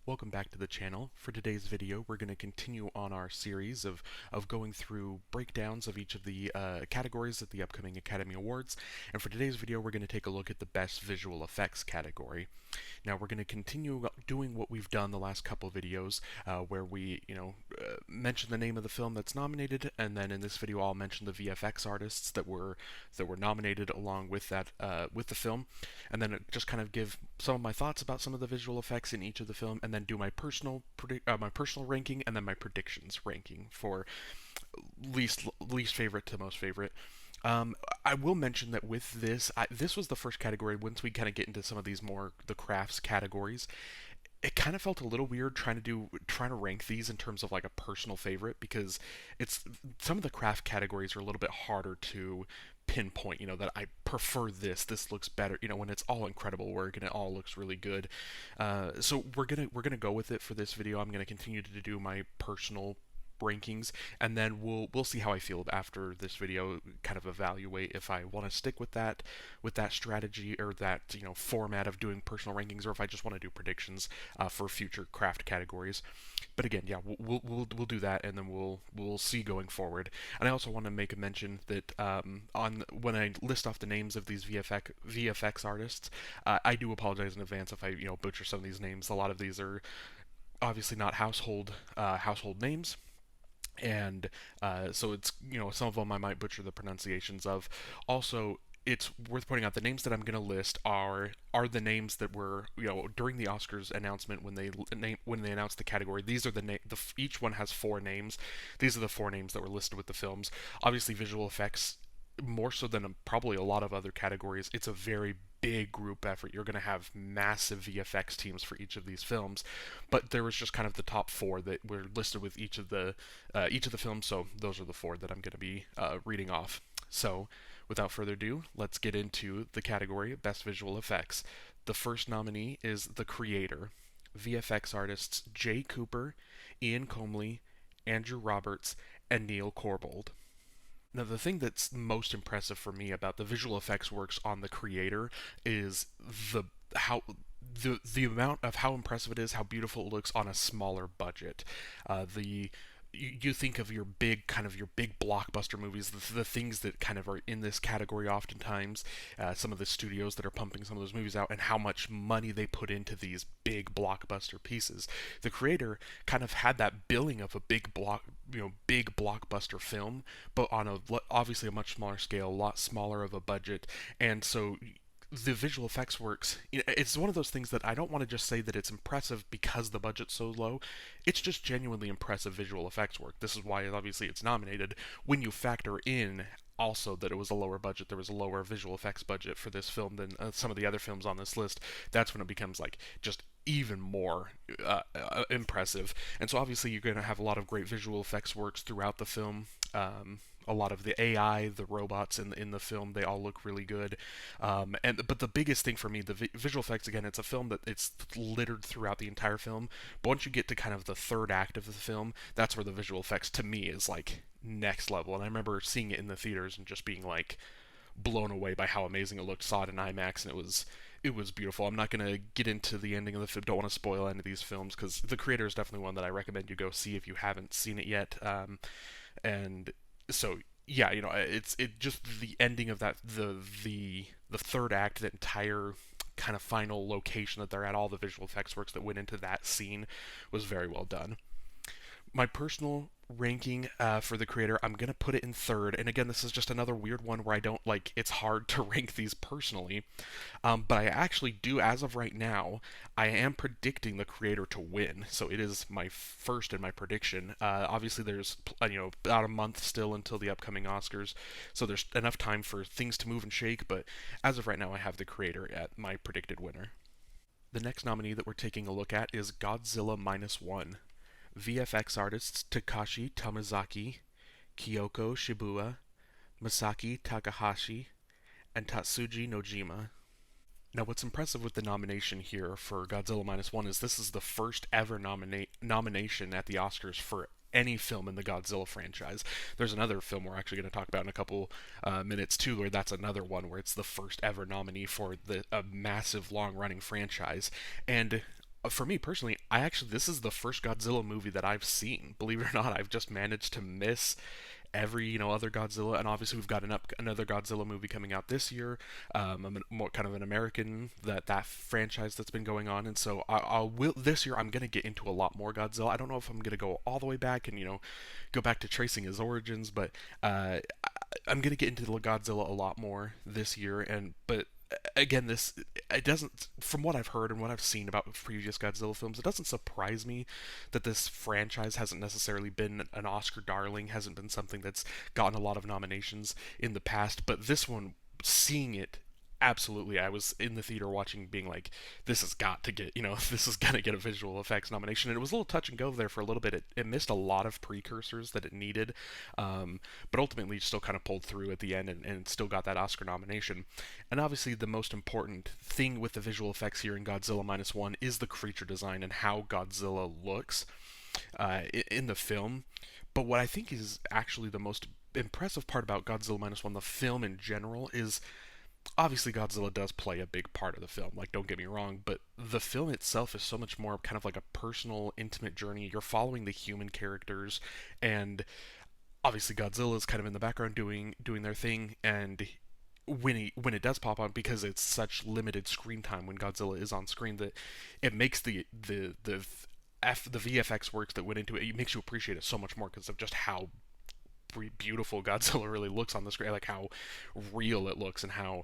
Welcome back to the channel. For today's video, we're going to continue on our series of going through breakdowns of each of the categories at the upcoming Academy Awards. And for today's video, we're going to take a look at the Best Visual Effects category. Now, we're going to continue doing what we've done the last couple of videos, where we, mention the name of the film that's nominated, and then in this video, I'll mention the VFX artists that were nominated along with that with the film, and then just kind of give some of my thoughts about some of the visual effects in each of the film, and then do my personal ranking and then my predictions ranking for least favorite to most favorite. I will mention that with this, this was the first category. Once we kind of get into some of these more the crafts categories, it kind of felt a little weird trying to rank these in terms of like a personal favorite, because it's some of the craft categories are a little bit harder to pinpoint, that I prefer this looks better, when it's all incredible work and it all looks really good. So we're gonna go with it for this video. I'm gonna continue to do my personal rankings, and then we'll see how I feel after this video, kind of evaluate if I want to stick with that strategy or that format of doing personal rankings, or if I just want to do predictions for future craft categories. But again, yeah, we'll do that, and then we'll see going forward. And I also want to make a mention that on when I list off the names of these VFX artists, I do apologize in advance if I butcher some of these names. A lot of these are obviously not household names, and so it's some of them I might butcher the pronunciations of. Also, it's worth pointing out the names that I'm going to list are the names that were during the Oscars announcement when they announced the category. These are each one has four names. These are the four names that were listed with the films. Obviously, visual effects, more so than probably a lot of other categories, it's a very big group effort. You're going to have massive VFX teams for each of these films, but there was just kind of the top four that were listed with each of the films. So those are the four that I'm going to be reading off. So without further ado, let's get into the category of Best Visual Effects. The first nominee is The Creator. VFX artists Jay Cooper, Ian Comley, Andrew Roberts, and Neil Corbould. Now, the thing that's most impressive for me about the visual effects works on The Creator is the amount of how impressive it is, how beautiful it looks on a smaller budget. You think of your big blockbuster movies, the things that kind of are in this category oftentimes, some of the studios that are pumping some of those movies out, and how much money they put into these big blockbuster pieces. The Creator kind of had that billing of a big blockbuster film, but on obviously a much smaller scale, a lot smaller of a budget, and so the visual effects works. It's one of those things that I don't want to just say that it's impressive because the budget's so low. It's just genuinely impressive visual effects work. This is why obviously it's nominated. When you factor in also that it was a lower budget, there was a lower visual effects budget for this film than some of the other films on this list, that's when it becomes like just even more impressive. And so obviously you're going to have a lot of great visual effects works throughout the film. A lot of the AI, the robots in the film, they all look really good. But the biggest thing for me, the visual effects, again, it's a film that it's littered throughout the entire film. But once you get to kind of the third act of the film, that's where the visual effects to me is like next level. And I remember seeing it in the theaters and just being like blown away by how amazing it looked. Saw it in IMAX, and it was beautiful. I'm not going to get into the ending of the film. Don't want to spoil any of these films, because The Creator is definitely one that I recommend you go see if you haven't seen it yet. And so yeah, it's just the ending of that, the third act, that entire kind of final location that they're at, all the visual effects works that went into that scene was very well done. My personal ranking for The Creator, I'm going to put it in third. And again, this is just another weird one where I don't like, it's hard to rank these personally. But I actually do, as of right now, I am predicting The Creator to win. So it is my first in my prediction. Obviously, there's about a month still until the upcoming Oscars, so there's enough time for things to move and shake. But as of right now, I have The Creator at my predicted winner. The next nominee that we're taking a look at is Godzilla Minus One. VFX artists Takashi Tamazaki, Kyoko Shibuya, Masaki Takahashi, and Tatsuji Nojima. Now, what's impressive with the nomination here for Godzilla Minus One is this is the first ever nomination at the Oscars for any film in the Godzilla franchise. There's another film we're actually going to talk about in a couple minutes too, where that's another one where it's the first ever nominee for a massive long-running franchise. And for me personally, I actually this is the first Godzilla movie that I've seen. Believe it or not, I've just managed to miss every other Godzilla, and obviously we've got another Godzilla movie coming out this year. I'm more kind of an American that franchise that's been going on, and so I will this year I'm gonna get into a lot more Godzilla. I don't know if I'm gonna go all the way back and go back to tracing his origins, but I'm gonna get into the Godzilla a lot more this year, and but again, this it doesn't, from what I've heard and what I've seen about previous Godzilla films, it doesn't surprise me that this franchise hasn't necessarily been an Oscar darling, hasn't been something that's gotten a lot of nominations in the past, but this one, seeing it, absolutely, I was in the theater watching, being like, this has got to get, this is gonna get a visual effects nomination. And it was a little touch and go there for a little bit. It missed a lot of precursors that it needed, but ultimately still kind of pulled through at the end, and still got that Oscar nomination. And obviously, the most important thing with the visual effects here in Godzilla Minus One is the creature design and how Godzilla looks in the film. But what I think is actually the most impressive part about Godzilla Minus One, the film in general, is obviously Godzilla does play a big part of the film. Like, don't get me wrong, but the film itself is so much more kind of like a personal, intimate journey. You're following the human characters, and obviously Godzilla is kind of in the background doing their thing. And when it does pop on, because it's such limited screen time when Godzilla is on screen, that it makes the VFX works that went into it. It makes you appreciate it so much more because of just how beautiful Godzilla really looks on the screen, like how real it looks and how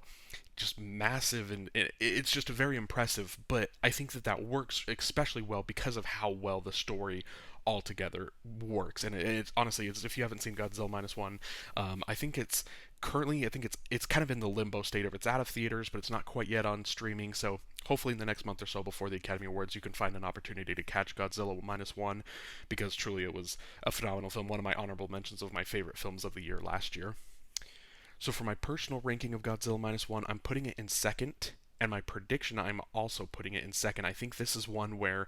just massive, and it's just very impressive. But I think that works especially well because of how well the story altogether works. And it's honestly, if you haven't seen Godzilla Minus One, I think it's currently, I think it's kind of in the limbo state of, it's out of theaters, but it's not quite yet on streaming. So hopefully in the next month or so before the Academy Awards, you can find an opportunity to catch Godzilla Minus One, because truly it was a phenomenal film. One of my honorable mentions of my favorite films of the year last year. So for my personal ranking of Godzilla Minus One, I'm putting it in second. And my prediction, I'm also putting it in second. I think this is one where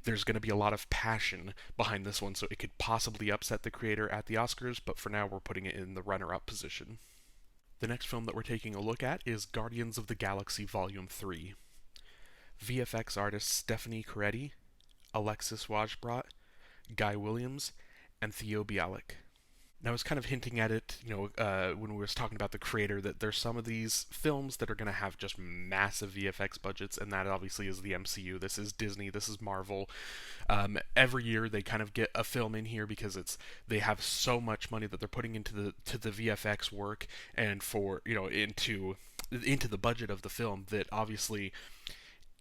there's going to be a lot of passion behind this one, so it could possibly upset the creator at the Oscars, but for now we're putting it in the runner-up position. The next film that we're taking a look at is Guardians of the Galaxy Volume 3. VFX artists Stephanie Coretti, Alexis Wajbrat, Guy Williams, and Theo Bialik. Now, I was kind of hinting at it, when we was talking about the creator, that there's some of these films that are going to have just massive VFX budgets, and that obviously is the MCU. This is Disney, this is Marvel. Every year they kind of get a film in here because they have so much money that they're putting into the VFX work, and for into the budget of the film, that obviously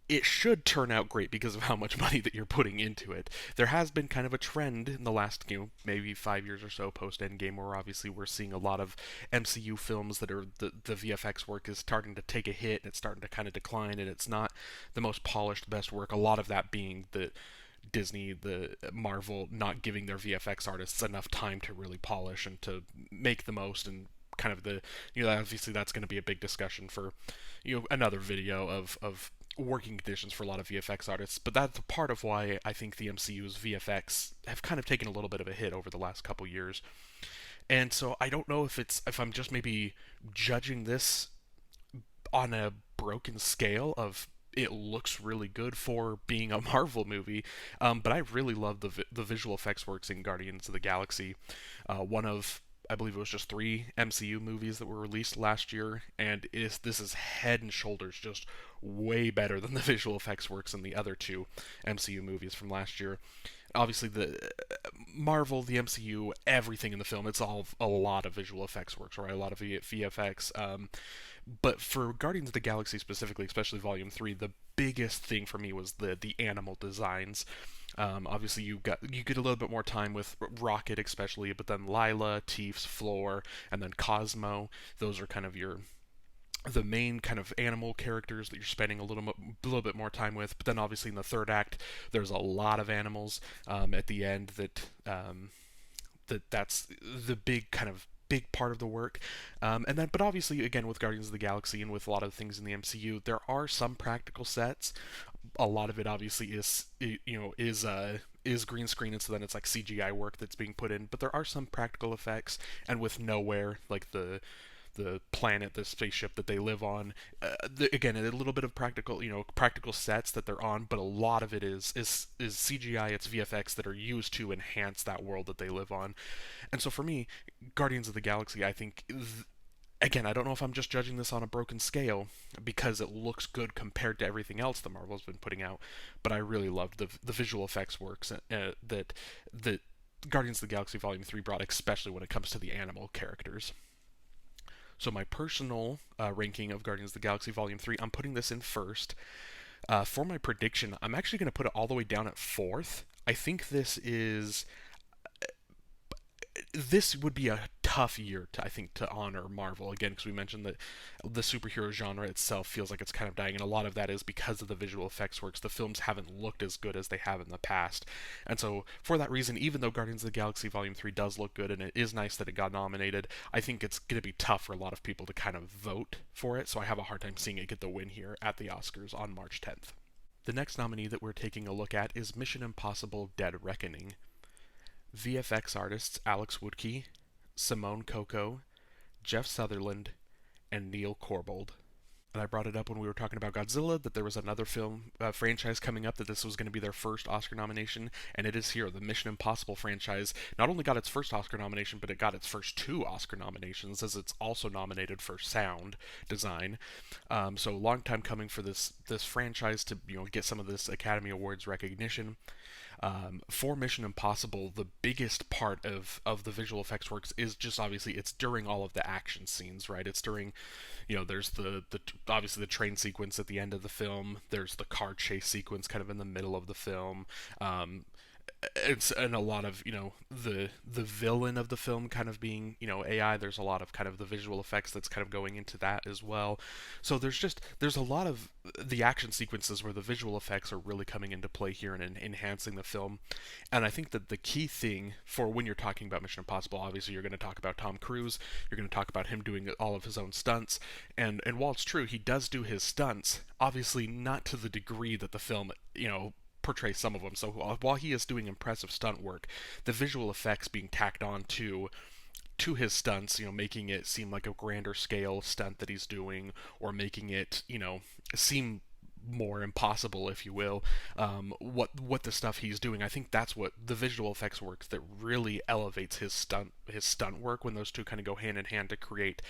it should turn out great because of how much money that you're putting into it. There has been kind of a trend in the last, maybe 5 years or so post Endgame, where obviously we're seeing a lot of MCU films that are the VFX work is starting to take a hit, and it's starting to kind of decline, and it's not the most polished, best work. A lot of that being the Disney, the Marvel, not giving their VFX artists enough time to really polish and to make the most, and kind of obviously that's going to be a big discussion for another video of working conditions for a lot of VFX artists. But that's part of why I think the MCU's VFX have kind of taken a little bit of a hit over the last couple years. And so I don't know if I'm just maybe judging this on a broken scale of, it looks really good for being a Marvel movie, but I really love the visual effects works in Guardians of the Galaxy. One of, I believe it was just 3 MCU movies that were released last year, and this is head and shoulders just way better than the visual effects works in the other 2 MCU movies from last year. Obviously, the Marvel, the MCU, everything in the film, it's all a lot of visual effects works, right? A lot of VFX. But for Guardians of the Galaxy specifically, especially Volume 3, the biggest thing for me was the animal designs. Obviously, you get a little bit more time with Rocket, especially, but then Lila, Teefs, Floor, and then Cosmo. Those are kind of the main kind of animal characters that you're spending a little bit more time with. But then, obviously, in the third act, there's a lot of animals at the end that's the big part of the work. But obviously, again, with Guardians of the Galaxy and with a lot of things in the MCU, there are some practical sets. A lot of it obviously is green screen, and so then it's like CGI work that's being put in. But there are some practical effects, and with Nowhere, like the the planet, the spaceship that they live on. Again, a little bit of practical, practical sets that they're on, but a lot of it is CGI. It's VFX that are used to enhance that world that they live on. And so for me, Guardians of the Galaxy, I think. Again, I don't know if I'm just judging this on a broken scale because it looks good compared to everything else that Marvel's been putting out, but I really loved the visual effects works that Guardians of the Galaxy Volume 3 brought, especially when it comes to the animal characters. So my personal ranking of Guardians of the Galaxy Volume 3, I'm putting this in first. For my prediction, I'm actually going to put it all the way down at fourth. I think this would be a tough year to, I think, to honor Marvel again, because we mentioned that the superhero genre itself feels like it's kind of dying, and a lot of that is because of the visual effects works. The films haven't looked as good as they have in the past, and so for that reason, even though Guardians of the Galaxy Volume 3 does look good and it is nice that it got nominated, I think it's going to be tough for a lot of people to kind of vote for it, so I have a hard time seeing it get the win here at the Oscars on March 10th. The next nominee that we're taking a look at is Mission Impossible: Dead Reckoning. VFX artists Alex Woodkey, Simone Coco, Jeff Sutherland, and Neil Corbold. And I brought it up when we were talking about Godzilla that there was another film franchise coming up, that this was going to be their first Oscar nomination, and it is here. The Mission Impossible franchise not only got its first Oscar nomination, but it got its first two Oscar nominations, as it's also nominated for sound design. So a long time coming for this franchise to get some of this Academy Awards recognition. For Mission Impossible, the biggest part of the visual effects works is just obviously it's during all of the action scenes, right? It's during, there's the obviously the train sequence at the end of the film. There's the car chase sequence kind of in the middle of the film. And a lot of the villain of the film kind of being AI. There's a lot of kind of the visual effects that's kind of going into that as well. So there's a lot of the action sequences where the visual effects are really coming into play here and enhancing the film. And I think that the key thing for when you're talking about Mission Impossible, obviously you're going to talk about Tom Cruise, you're going to talk about him doing all of his own stunts, and while it's true he does do his stunts, obviously not to the degree that the film portray some of them. So while he is doing impressive stunt work, the visual effects being tacked on to his stunts, making it seem like a grander scale stunt that he's doing, or making it, seem more impossible, if you will. What the stuff he's doing, I think that's what the visual effects work that really elevates his stunt work, when those two kind of go hand in hand to create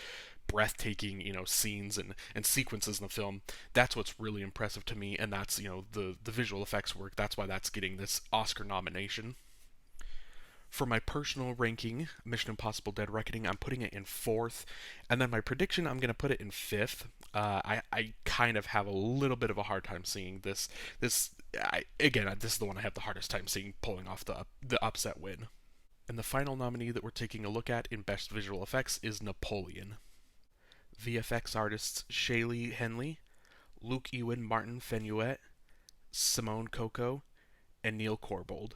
breathtaking scenes and sequences in the film. That's what's really impressive to me, and that's the visual effects work. That's why that's getting this Oscar nomination. For my personal ranking, Mission Impossible: Dead Reckoning, I'm putting it in fourth, and then my prediction, I'm going to put it in fifth. I kind of have a little bit of a hard time seeing this. This is the one I have the hardest time seeing pulling off the upset win. And the final nominee that we're taking a look at in Best Visual Effects is Napoleon. VFX artists Shaylee Henley, Luke Ewan Martin Fenuet, Simone Coco, and Neil Corbold.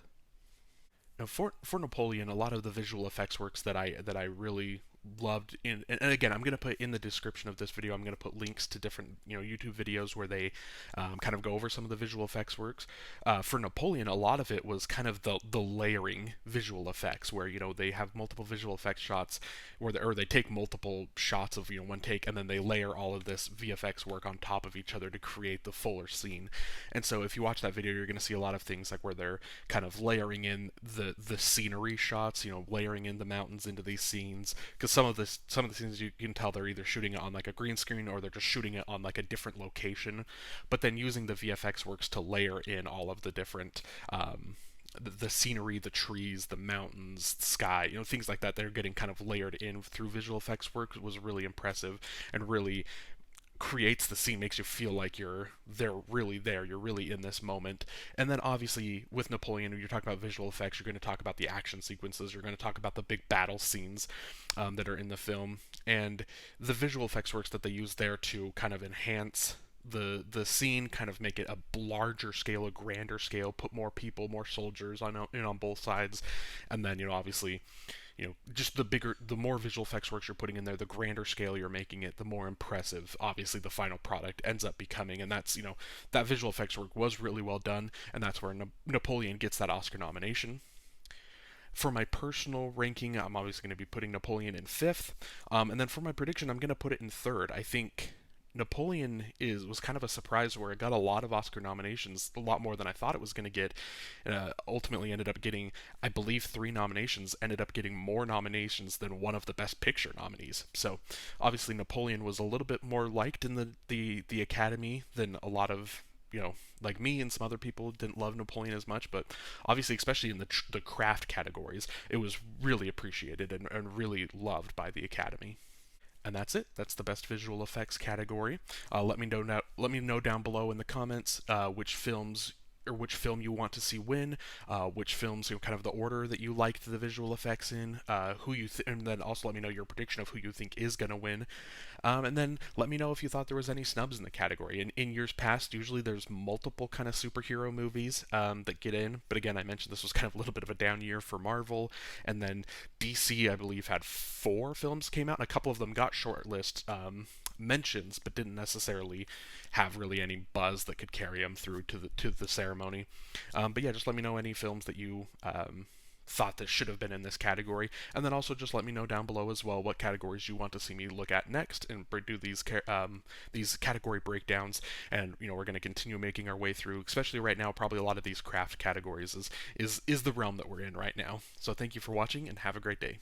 Now, for Napoleon, a lot of the visual effects works that I really loved and again, I'm going to put in the description of this video, I'm going to put links to different YouTube videos where they kind of go over some of the visual effects works. For Napoleon, a lot of it was kind of the layering visual effects, where they have multiple visual effects shots, or they take multiple shots of one take, and then they layer all of this VFX work on top of each other to create the fuller scene. And so if you watch that video, you're going to see a lot of things like where they're kind of layering in the scenery shots, layering in the mountains into these scenes, because some of the scenes you can tell they're either shooting it on like a green screen, or they're just shooting it on like a different location, but then using the VFX works to layer in all of the different the scenery, the trees, the mountains, the sky, things like that. They're getting kind of layered in through visual effects work. Was really impressive and really creates the scene, makes you feel like they're really there, you're really in this moment. And then obviously with Napoleon, when you're talking about visual effects, you're going to talk about the action sequences, you're going to talk about the big battle scenes that are in the film, and the visual effects works that they use there to kind of enhance the scene, kind of make it a larger scale, a grander scale, put more people, more soldiers on both sides, and then obviously just the more visual effects works you're putting in there, the grander scale you're making it, the more impressive obviously the final product ends up becoming. And that's that visual effects work was really well done, and that's where Napoleon gets that Oscar nomination. For my personal ranking, I'm obviously going to be putting Napoleon in fifth, and then for my prediction, I'm going to put it in third. I think Napoleon is was kind of a surprise where it got a lot of Oscar nominations, a lot more than I thought it was going to get. Ultimately, ended up getting, I believe, three nominations. Ended up getting more nominations than one of the Best Picture nominees. So, obviously, Napoleon was a little bit more liked in the Academy than a lot of, like me and some other people didn't love Napoleon as much, but obviously, especially in the craft categories, it was really appreciated and really loved by the Academy. And that's it. That's the best visual effects category. Let me know down below in the comments which films or which film you want to see win, which films, kind of the order that you liked the visual effects in, and then also let me know your prediction of who you think is gonna win, and then let me know if you thought there was any snubs in the category. In years past, usually there's multiple kind of superhero movies that get in, but again, I mentioned this was kind of a little bit of a down year for Marvel, and then DC, I believe, had four films came out, and a couple of them got shortlist mentions, but didn't necessarily have really any buzz that could carry them through to the ceremony. But yeah, just let me know any films that you thought that should have been in this category, and then also just let me know down below as well what categories you want to see me look at next and do these category breakdowns. And we're going to continue making our way through, especially right now. Probably a lot of these craft categories is the realm that we're in right now. So thank you for watching and have a great day.